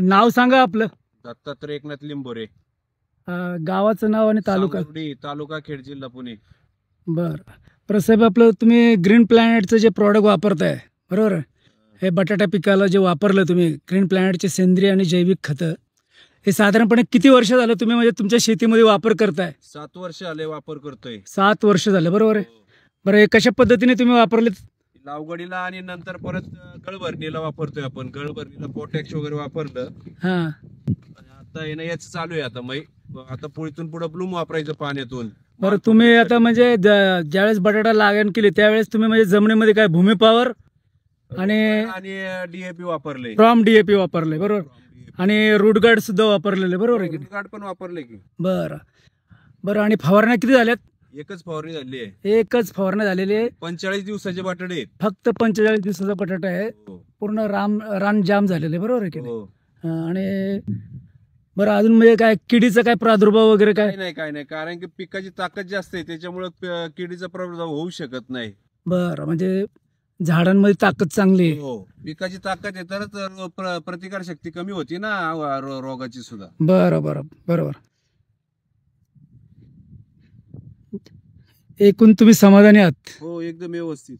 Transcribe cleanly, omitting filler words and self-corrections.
नाव सांगा आपलं. दत्तात्रय एकनाथ लिंबोरे. गावाचं नाव आणि तालुका. तालुका खेड, जिल्हा पुणे. बर. प्रसाद, आपलं तुम्ही ग्रीन प्लॅनेटचं जे प्रॉडक्ट वापरताय बरोबर आहे, हे बटाटा पिकाला जे वापरलं तुम्ही ग्रीन प्लॅनेटचे सेंद्रिय आणि जैविक खतं, हे साधारणपणे किती वर्ष झालं तुम्ही म्हणजे तुमच्या शेतीमध्ये वापर करताय? 7 वर्ष आले वापर करतोय. 7 वर्ष झालं बरोबर आहे. बरं, हे कशा पद्धतीने तुम्ही वापरले? लावगडीला आणि नंतर परत गळभरणीला वापरतोय आपण. गळभरणीला पोटॅक्स वगैरे वापरलं. हा, आता येणं याच चालू आहे. आता पुढीतून पुढे ब्लूम वापरायचं पाण्यातून. बरं, तुम्ही आता म्हणजे ज्यावेळेस बटाटा लागण केली त्यावेळेस तुम्ही म्हणजे जमिनीमध्ये काय भूमी पॉवर आणि डीएपी वापरले, फ्रॉम डीएपी वापरले बरोबर, आणि रूट गार्ड सुद्धा वापरलेले बरोबर आहे की? रूट गार्ड पण वापरले की. बरं बरं. आणि फवारण्या किती झाल्यात? एकच फवारणी झाली आहे. एकच फवारणी झालेली आहे. 45 दिवसाचे बटाटे आहेत. फक्त 45 दिवसाचा बटाटा आहे. पूर्ण रान जाम झालेले बरोबर आहे की नाही? आणि बरं, अजून म्हणजे काय किडीचा काय प्रादुर्भाव वगैरे काय? काय नाही, कारण की पिकाची ताकद जास्त आहे त्याच्यामुळे किडीचा प्रादुर्भाव होऊ शकत नाही. बरं, म्हणजे झाडांमध्ये ताकद चांगली आहे. हो, पिकाची ताकद आहे तरच प्रतिकार शक्ती कमी होती ना रोगाची सुद्धा. बरं बरं बरोबर. एकूण तुम्ही समाधानी आहात? हो, एकदम व्यवस्थित.